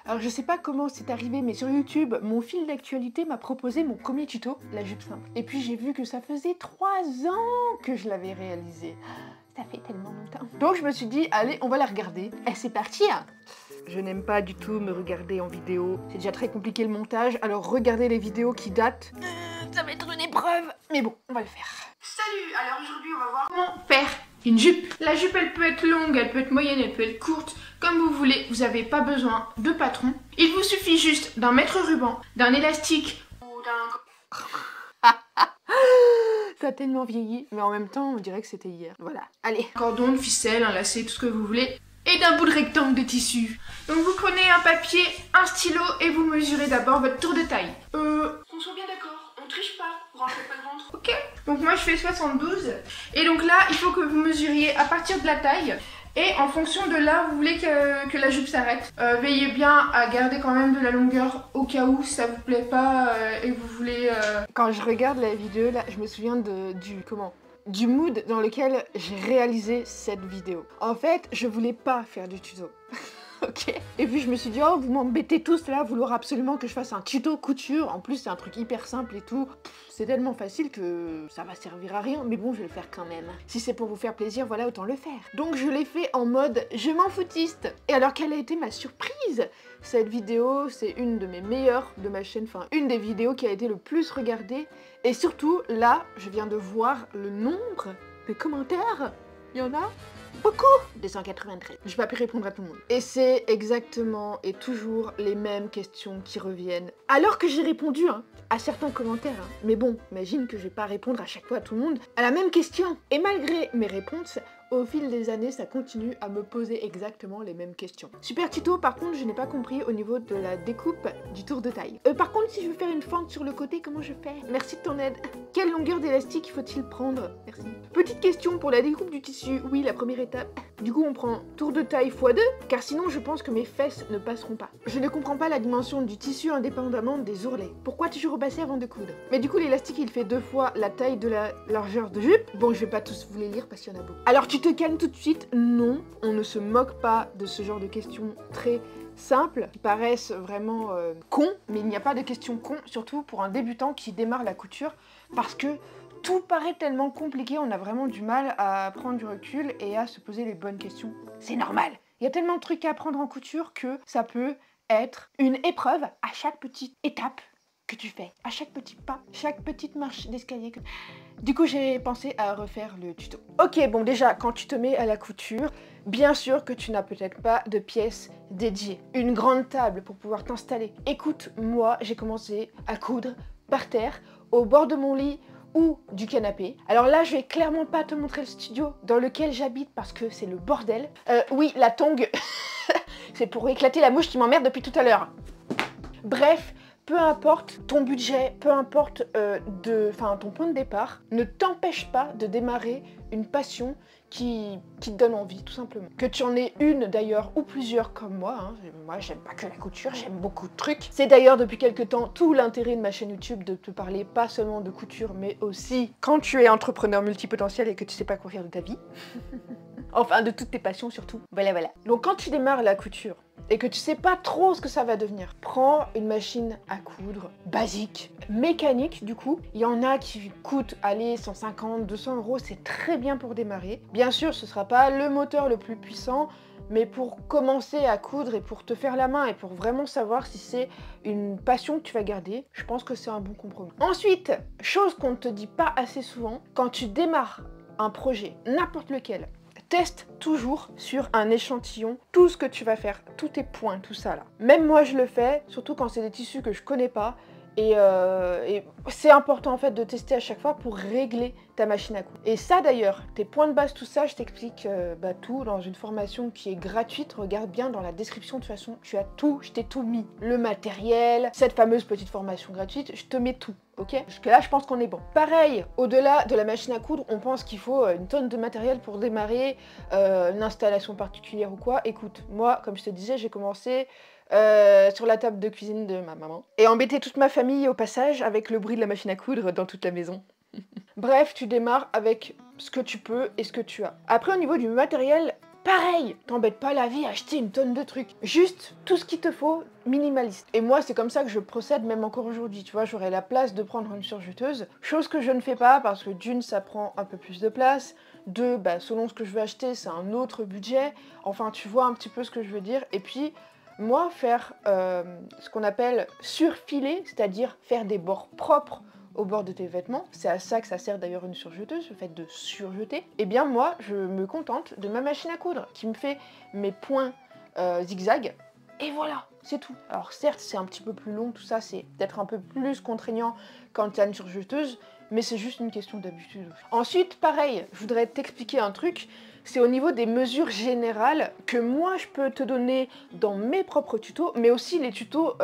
Alors je sais pas comment c'est arrivé, mais sur YouTube, mon fil d'actualité m'a proposé mon premier tuto, la jupe simple. Et puis j'ai vu que ça faisait 3 ans que je l'avais réalisé. Ça fait tellement longtemps. Donc je me suis dit, allez, on va la regarder. Et c'est parti hein. Je n'aime pas du tout me regarder en vidéo. C'est déjà très compliqué le montage, alors regardez les vidéos qui datent. Ça va être une épreuve. Mais bon, on va le faire. Salut, alors aujourd'hui on va voir comment faire une jupe. La jupe elle peut être longue, elle peut être moyenne, elle peut être courte, comme vous voulez. Vous n'avez pas besoin de patron. Il vous suffit juste d'un mètre ruban, d'un élastique ou d'un... Ça a tellement vieilli, mais en même temps on dirait que c'était hier. Voilà, allez. Un cordon, une ficelle, un lacet, tout ce que vous voulez. Et d'un bout de rectangle de tissu. Donc vous prenez un papier, un stylo et vous mesurez d'abord votre tour de taille. Qu'on soit bien d'accord, on triche pas, vous rentrez pas de ventre. Ok. Donc moi je fais 72. Et donc là, il faut que vous mesuriez à partir de la taille. Et en fonction de là, vous voulez que la jupe s'arrête. Veillez bien à garder quand même de la longueur au cas où ça vous plaît pas et vous voulez... Quand je regarde la vidéo là, je me souviens du mood dans lequel j'ai réalisé cette vidéo. En fait, je voulais pas faire du tuto. Ok. Et puis je me suis dit, oh, vous m'embêtez tous là, vouloir absolument que je fasse un tuto couture. En plus, c'est un truc hyper simple et tout. C'est tellement facile que ça va servir à rien. Mais bon, je vais le faire quand même. Si c'est pour vous faire plaisir, voilà, autant le faire. Donc je l'ai fait en mode je m'en foutiste. Et alors, quelle a été ma surprise? Cette vidéo, c'est une de mes meilleures de ma chaîne. Enfin, une des vidéos qui a été le plus regardée. Et surtout, là, je viens de voir le nombre de commentaires. Il y en a beaucoup, 293. Je vais pas pu répondre à tout le monde. Et c'est exactement et toujours les mêmes questions qui reviennent. Alors que j'ai répondu à certains commentaires. Mais bon, imagine que je vais pas répondre à chaque fois à tout le monde à la même question. Et malgré mes réponses, au fil des années, ça continue à me poser exactement les mêmes questions. Super tuto, par contre, je n'ai pas compris au niveau de la découpe du tour de taille. Par contre, si je veux faire une fente sur le côté, comment je fais? Merci de ton aide. Quelle longueur d'élastique faut-il prendre? Merci. Petite question pour la découpe du tissu. Oui, la première étape. Du coup, on prend tour de taille x2, car sinon, je pense que mes fesses ne passeront pas. Je ne comprends pas la dimension du tissu indépendamment des ourlets. Pourquoi toujours repasser avant de coudre? Mais du coup, l'élastique, il fait 2 fois la taille de la largeur de jupe. Bon, je vais pas tous vous les lire parce qu'il y en a beaucoup. Alors, tu te calmes tout de suite? Non, on ne se moque pas de ce genre de questions très simples, qui paraissent vraiment cons, mais il n'y a pas de questions cons, surtout pour un débutant qui démarre la couture, parce que tout paraît tellement compliqué, on a vraiment du mal à prendre du recul et à se poser les bonnes questions. C'est normal. Il y a tellement de trucs à apprendre en couture que ça peut être une épreuve à chaque petite étape que tu fais, à chaque petit pas, chaque petite marche d'escalier. Du coup, j'ai pensé à refaire le tuto. Ok, bon déjà, quand tu te mets à la couture, bien sûr que tu n'as peut-être pas de pièces dédiées. Une grande table pour pouvoir t'installer. Écoute, moi, j'ai commencé à coudre par terre, au bord de mon lit ou du canapé. Alors là, je vais clairement pas te montrer le studio dans lequel j'habite parce que c'est le bordel. Oui, la tongue, c'est pour éclater la mouche qui m'emmerde depuis tout à l'heure. Bref, peu importe ton budget, peu importe ton point de départ, ne t'empêche pas de démarrer une passion qui te donne envie, tout simplement. Que tu en aies une d'ailleurs, ou plusieurs comme moi, moi j'aime pas que la couture, j'aime beaucoup de trucs. C'est d'ailleurs depuis quelques temps tout l'intérêt de ma chaîne YouTube de te parler pas seulement de couture, mais aussi quand tu es entrepreneur multipotentiel et que tu sais pas quoi faire de ta vie. Enfin, de toutes tes passions surtout. Voilà, voilà. Donc quand tu démarres la couture et que tu sais pas trop ce que ça va devenir, prends une machine à coudre basique, mécanique du coup. Il y en a qui coûtent, allez, 150, 200 euros, c'est très bien pour démarrer. Bien sûr, ce sera pas le moteur le plus puissant, mais pour commencer à coudre et pour te faire la main et pour vraiment savoir si c'est une passion que tu vas garder, je pense que c'est un bon compromis. Ensuite, chose qu'on ne te dit pas assez souvent, quand tu démarres un projet, n'importe lequel, teste toujours sur un échantillon tout ce que tu vas faire, tous tes points, tout ça là. Même moi je le fais, surtout quand c'est des tissus que je connais pas. Et c'est important en fait de tester à chaque fois pour régler ta machine à coudre. Et ça d'ailleurs, tes points de base, tout ça, je t'explique tout dans une formation qui est gratuite. Regarde bien dans la description, de toute façon, tu as tout, je t'ai tout mis. Le matériel, cette fameuse petite formation gratuite, je te mets tout. Ok? Jusque là, je pense qu'on est bon. Pareil, au-delà de la machine à coudre, on pense qu'il faut une tonne de matériel pour démarrer, une installation particulière ou quoi. Écoute, moi, comme je te disais, j'ai commencé sur la table de cuisine de ma maman et embêter toute ma famille au passage avec le bruit de la machine à coudre dans toute la maison. Bref, tu démarres avec ce que tu peux et ce que tu as. Après, au niveau du matériel, pareil, t'embêtes pas la vie à acheter une tonne de trucs. Juste tout ce qu'il te faut, minimaliste. Et moi, c'est comme ça que je procède même encore aujourd'hui. Tu vois, j'aurais la place de prendre une surjeteuse, chose que je ne fais pas parce que d'une, ça prend un peu plus de place. Deux, bah, selon ce que je veux acheter, c'est un autre budget. Enfin, tu vois un petit peu ce que je veux dire. Et puis, moi, faire ce qu'on appelle surfiler, c'est-à-dire faire des bords propres au bord de tes vêtements, c'est à ça que ça sert d'ailleurs une surjeteuse, le fait de surjeter, eh bien moi, je me contente de ma machine à coudre qui me fait mes points zigzag, et voilà, c'est tout. Alors certes, c'est un petit peu plus long, tout ça, c'est peut-être un peu plus contraignant quand tu as une surjeteuse, mais c'est juste une question d'habitude. Ensuite, pareil, je voudrais t'expliquer un truc, c'est au niveau des mesures générales que moi je peux te donner dans mes propres tutos, mais aussi les tutos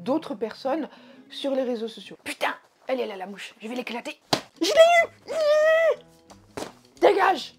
d'autres personnes sur les réseaux sociaux. Putain, elle est là la mouche, je vais l'éclater. Je l'ai eu. Dégage.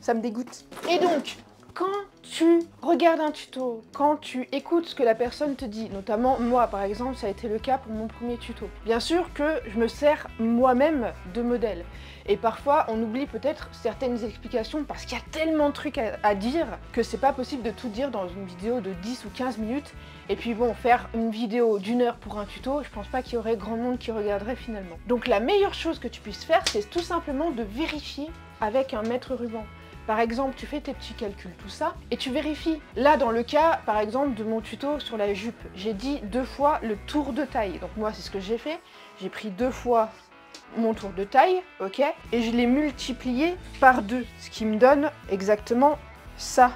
Ça me dégoûte. Et donc, quand tu regardes un tuto, quand tu écoutes ce que la personne te dit, notamment moi par exemple, ça a été le cas pour mon premier tuto. Bien sûr que je me sers moi-même de modèle. Et parfois, on oublie peut-être certaines explications parce qu'il y a tellement de trucs à dire que c'est pas possible de tout dire dans une vidéo de 10 ou 15 minutes. Et puis bon, faire une vidéo d'1 heure pour un tuto, je pense pas qu'il y aurait grand monde qui regarderait finalement. Donc la meilleure chose que tu puisses faire, c'est tout simplement de vérifier avec un mètre ruban. Par exemple, tu fais tes petits calculs, tout ça, et tu vérifies. Là, dans le cas, par exemple, de mon tuto sur la jupe, j'ai dit 2 fois le tour de taille. Donc moi, c'est ce que j'ai fait. J'ai pris 2 fois mon tour de taille, ok, et je l'ai multiplié par 2, ce qui me donne exactement ça.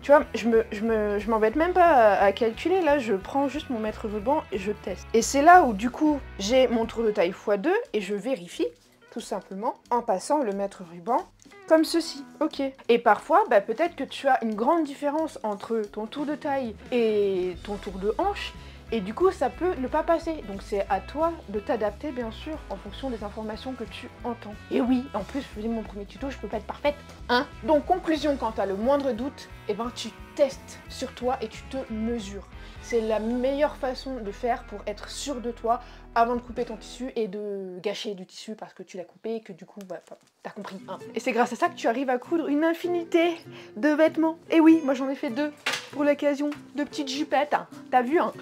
Tu vois, je m'embête même pas à calculer, là, je prends juste mon mètre ruban et je teste. Et c'est là où, du coup, j'ai mon tour de taille x2 et je vérifie, tout simplement, en passant le mètre ruban comme ceci, ok. Et parfois, bah, peut-être que tu as une grande différence entre ton tour de taille et ton tour de hanche, et du coup, ça peut ne pas passer. Donc c'est à toi de t'adapter, bien sûr, en fonction des informations que tu entends. Et oui, en plus, je faisais mon premier tuto, je peux pas être parfaite, hein. Donc conclusion, quand tu as le moindre doute, eh ben, tu testes sur toi et tu te mesures. C'est la meilleure façon de faire pour être sûr de toi avant de couper ton tissu et de gâcher du tissu parce que tu l'as coupé et que du coup, bah, t'as compris. Hein. Et c'est grâce à ça que tu arrives à coudre une infinité de vêtements. Et oui, moi j'en ai fait 2 pour l'occasion, 2 petites jupettes. Hein. T'as vu, hein.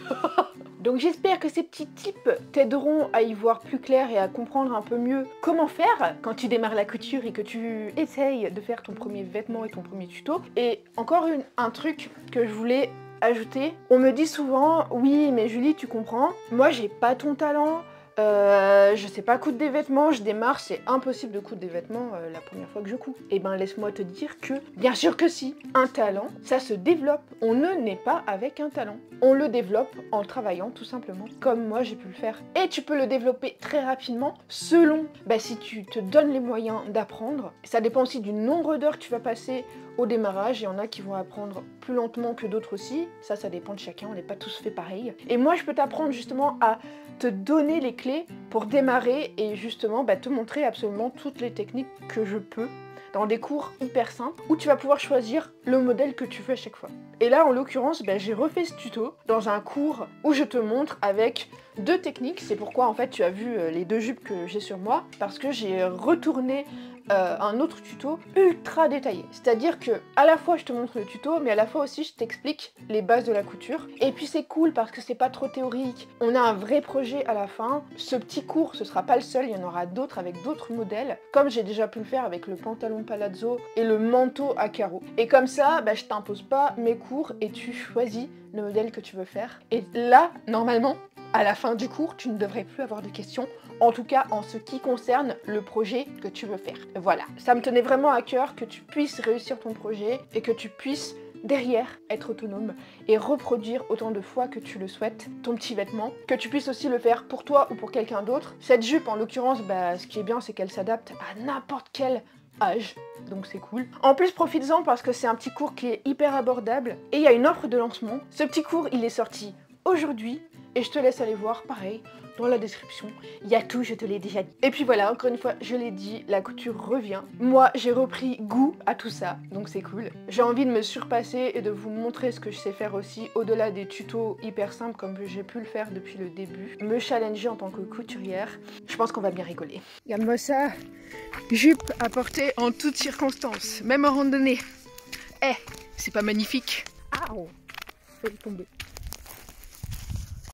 Donc j'espère que ces petits tips t'aideront à y voir plus clair et à comprendre un peu mieux comment faire quand tu démarres la couture et que tu essayes de faire ton premier vêtement et ton premier tuto. Et encore un truc que je voulais ajouter, on me dit souvent, oui mais Julie tu comprends, moi j'ai pas ton talent, je sais pas coudre des vêtements, je démarre, c'est impossible de coudre des vêtements la première fois que je couds. Et ben laisse-moi te dire que, bien sûr que si, un talent, ça se développe. On ne naît pas avec un talent. On le développe en travaillant tout simplement, comme moi j'ai pu le faire. Et tu peux le développer très rapidement selon, si tu te donnes les moyens d'apprendre. Ça dépend aussi du nombre d'heures que tu vas passer au démarrage. Il y en a qui vont apprendre plus lentement que d'autres aussi. Ça dépend de chacun, on n'est pas tous fait pareil. Et moi je peux t'apprendre justement à te donner les clés pour démarrer et justement te montrer absolument toutes les techniques que je peux dans des cours hyper simples où tu vas pouvoir choisir le modèle que tu veux à chaque fois. Et là, en l'occurrence, j'ai refait ce tuto dans un cours où je te montre avec 2 techniques. C'est pourquoi, en fait, tu as vu les 2 jupes que j'ai sur moi, parce que j'ai retourné un autre tuto ultra détaillé. C'est-à-dire que à la fois je te montre le tuto, mais à la fois aussi je t'explique les bases de la couture. Et puis c'est cool parce que c'est pas trop théorique. On a un vrai projet à la fin. Ce petit cours, ce sera pas le seul, il y en aura d'autres avec d'autres modèles, comme j'ai déjà pu le faire avec le pantalon palazzo et le manteau à carreaux. Et comme ça, je t'impose pas mes cours et tu choisis le modèle que tu veux faire. Et là, normalement, à la fin du cours, tu ne devrais plus avoir de questions, en tout cas en ce qui concerne le projet que tu veux faire. Voilà, ça me tenait vraiment à cœur que tu puisses réussir ton projet et que tu puisses derrière être autonome et reproduire autant de fois que tu le souhaites ton petit vêtement, que tu puisses aussi le faire pour toi ou pour quelqu'un d'autre. Cette jupe en l'occurrence, ce qui est bien c'est qu'elle s'adapte à n'importe quel âge, donc c'est cool. En plus profites-en parce que c'est un petit cours qui est hyper abordable et il y a une offre de lancement. Ce petit cours il est sorti aujourd'hui et je te laisse aller voir pareil dans la description, il y a tout, je te l'ai déjà dit. Et puis voilà, encore une fois, je l'ai dit, la couture revient. Moi, j'ai repris goût à tout ça, donc c'est cool. J'ai envie de me surpasser et de vous montrer ce que je sais faire aussi, au-delà des tutos hyper simples comme j'ai pu le faire depuis le début. Me challenger en tant que couturière, je pense qu'on va bien rigoler. Regarde-moi ça, jupe à porter en toutes circonstances, même en randonnée. Eh, c'est pas magnifique. Ah, elle est tombée.